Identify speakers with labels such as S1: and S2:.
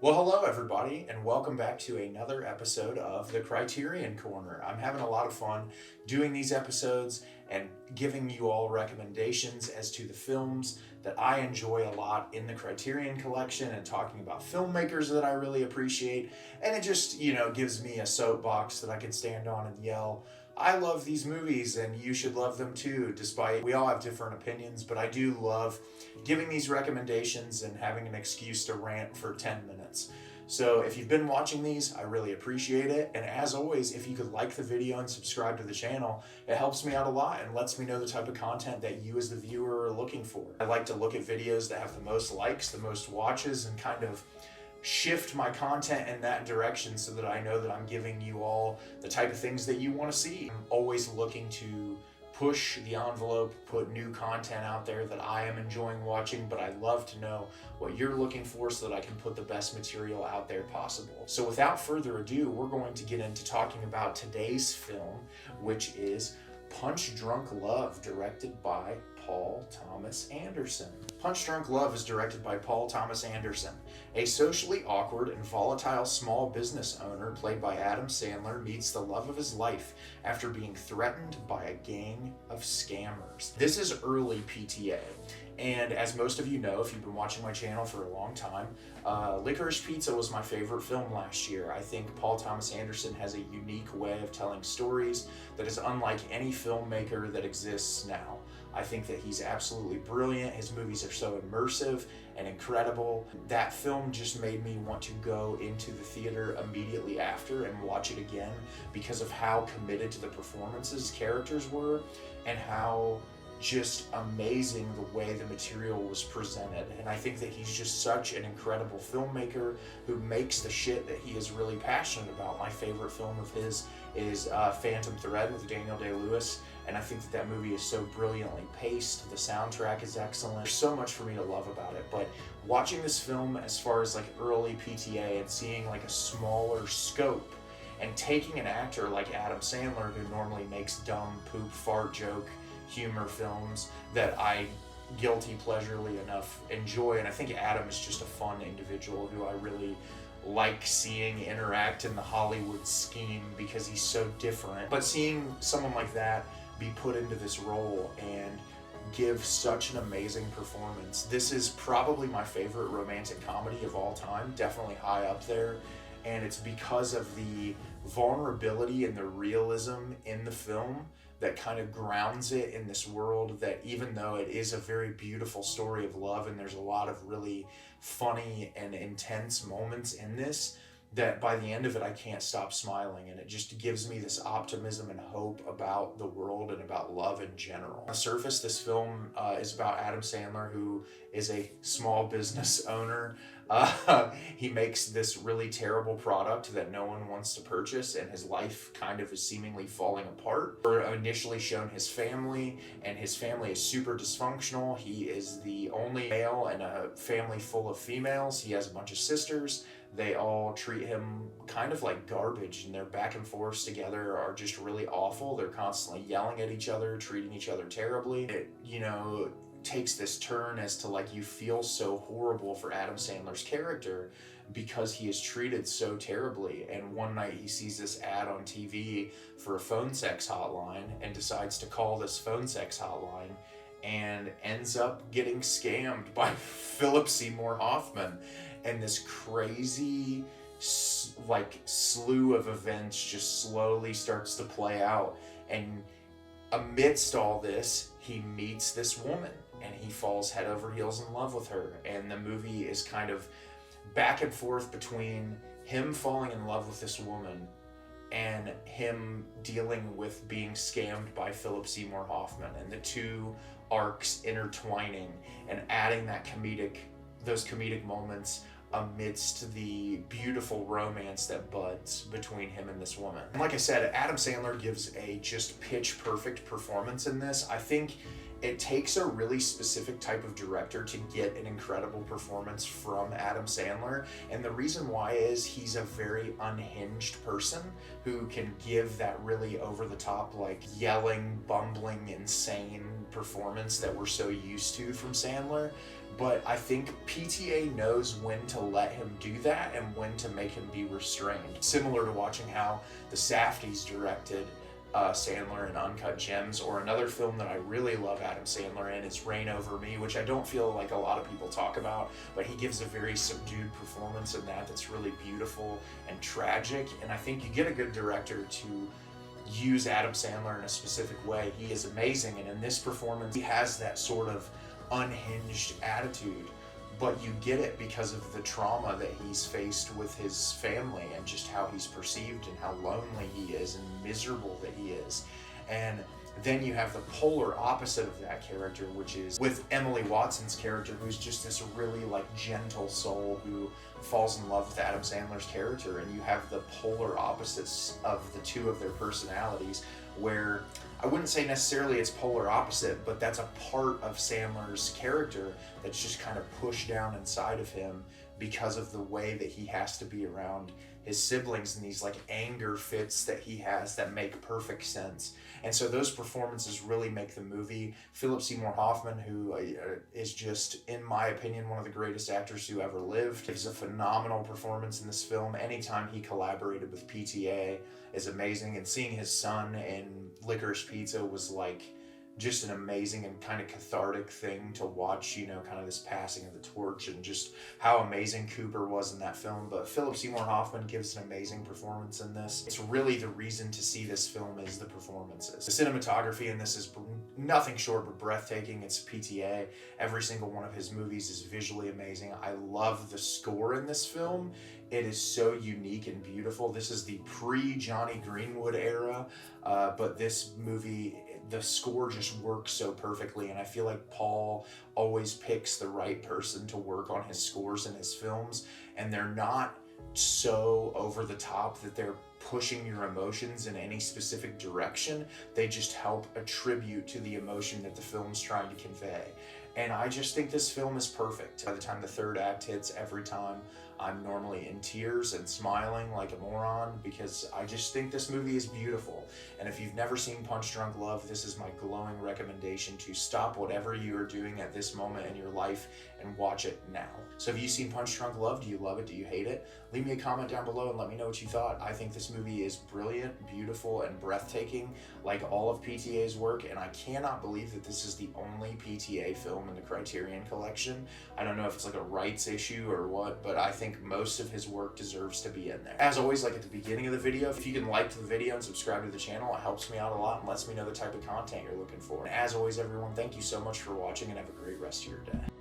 S1: Well, hello everybody, and welcome back to another episode of the Criterion Corner. I'm having a lot of fun doing these episodes and giving you all recommendations as to the films that I enjoy a lot in the Criterion collection and talking about filmmakers that I really appreciate. And it just, gives me a soapbox that I can stand on and yell, I love these movies and you should love them too, despite we all have different opinions, but I do love giving these recommendations and having an excuse to rant for 10 minutes. So if you've been watching these, I really appreciate it. And as always, if you could like the video and subscribe to the channel, it helps me out a lot and lets me know the type of content that you as the viewer are looking for. I like to look at videos that have the most likes, the most watches, and kind of shift my content in that direction so that I know that I'm giving you all the type of things that you want to see. I'm always looking to push the envelope, put new content out there that I am enjoying watching, but I love to know what you're looking for so that I can put the best material out there possible. So without further ado, we're going to get into talking about today's film, which is Punch Drunk Love, directed by Paul Thomas Anderson. Punch Drunk Love is directed by Paul Thomas Anderson. A socially awkward and volatile small business owner, played by Adam Sandler, meets the love of his life after being threatened by a gang of scammers. This is early PTA. And as most of you know, if you've been watching my channel for a long time, Licorice Pizza was my favorite film last year. I think Paul Thomas Anderson has a unique way of telling stories that is unlike any filmmaker that exists now. I think that he's absolutely brilliant. His movies are so immersive and incredible. That film just made me want to go into the theater immediately after and watch it again because of how committed to the performances characters were and how just amazing the way the material was presented. And I think that he's just such an incredible filmmaker who makes the shit that he is really passionate about. My favorite film of his is Phantom Thread with Daniel Day-Lewis, and I think that that movie is so brilliantly paced. The soundtrack is excellent. There's so much for me to love about it, but watching this film as far as like early PTA and seeing like a smaller scope and taking an actor like Adam Sandler, who normally makes dumb poop fart joke humor films that I guilty pleasurely enough enjoy, and I think Adam is just a fun individual who I really like seeing interact in the Hollywood scheme because he's so different. But seeing someone like that be put into this role and give such an amazing performance. This is probably my favorite romantic comedy of all time, definitely high up there, and it's because of the vulnerability and the realism in the film that kind of grounds it in this world that, even though it is a very beautiful story of love and there's a lot of really funny and intense moments in this, that by the end of it I can't stop smiling, and it just gives me this optimism and hope about the world and about love in general. On the surface, this film is about Adam Sandler, who is a small business owner. He makes this really terrible product that no one wants to purchase, and his life kind of is seemingly falling apart. We're initially shown his family, and his family is super dysfunctional. He is the only male in a family full of females. He has a bunch of sisters. They all treat him kind of like garbage, and their back and forths together are just really awful. They're constantly yelling at each other, treating each other terribly. It, takes this turn as to like you feel so horrible for Adam Sandler's character because he is treated so terribly. And one night he sees this ad on TV for a phone sex hotline and decides to call this phone sex hotline and ends up getting scammed by Philip Seymour Hoffman. And this crazy slew of events just slowly starts to play out. And amidst all this, he meets this woman and he falls head over heels in love with her. And the movie is kind of back and forth between him falling in love with this woman and him dealing with being scammed by Philip Seymour Hoffman, and the two arcs intertwining and adding those comedic moments amidst the beautiful romance that buds between him and this woman. And like I said, Adam Sandler gives a just pitch perfect performance in this. I think it takes a really specific type of director to get an incredible performance from Adam Sandler. And the reason why is he's a very unhinged person who can give that really over the top, like yelling, bumbling, insane performance that we're so used to from Sandler. But I think PTA knows when to let him do that and when to make him be restrained. Similar to watching how the Safdies directed Sandler in Uncut Gems, or another film that I really love Adam Sandler in is Reign Over Me, which I don't feel like a lot of people talk about, but he gives a very subdued performance in that that's really beautiful and tragic. And I think you get a good director to use Adam Sandler in a specific way. He is amazing, and in this performance he has that sort of unhinged attitude, but you get it because of the trauma that he's faced with his family and just how he's perceived and how lonely he is and miserable that he is. And then you have the polar opposite of that character, which is with Emily Watson's character, who's just this really like gentle soul who falls in love with Adam Sandler's character. And you have the polar opposites of the two of their personalities, where I wouldn't say necessarily it's polar opposite, but that's a part of Sandler's character that's just kind of pushed down inside of him because of the way that he has to be around his siblings and these like anger fits that he has that make perfect sense. And so those performances really make the movie. Philip Seymour Hoffman, who is just, in my opinion, one of the greatest actors who ever lived, gives a phenomenal performance in this film. Anytime he collaborated with PTA is amazing, and seeing his son in Licorice Pizza was like just an amazing and kind of cathartic thing to watch, you know, kind of this passing of the torch and just how amazing Cooper was in that film. But Philip Seymour Hoffman gives an amazing performance in this. It's really the reason to see this film is the performances. The cinematography in this is nothing short but breathtaking. It's PTA. Every single one of his movies is visually amazing. I love the score in this film. It is so unique and beautiful. This is the pre-Johnny Greenwood era, but this movie, the score just works so perfectly, and I feel like Paul always picks the right person to work on his scores in his films, and they're not so over the top that they're pushing your emotions in any specific direction. They just help attribute to the emotion that the film's trying to convey. And I just think this film is perfect. By the time the third act hits, every time I'm normally in tears and smiling like a moron, because I just think this movie is beautiful. And if you've never seen Punch Drunk Love, this is my glowing recommendation to stop whatever you are doing at this moment in your life and watch it now. So have you seen Punch Drunk Love? Do you love it? Do you hate it? Leave me a comment down below and let me know what you thought. I think this movie is brilliant, beautiful, and breathtaking, like all of PTA's work, and I cannot believe that this is the only PTA film in the Criterion Collection. I don't know if it's like a rights issue or what, but I think most of his work deserves to be in there. As always, like at the beginning of the video, if you can like the video and subscribe to the channel, it helps me out a lot and lets me know the type of content you're looking for. And as always, everyone, thank you so much for watching and have a great rest of your day.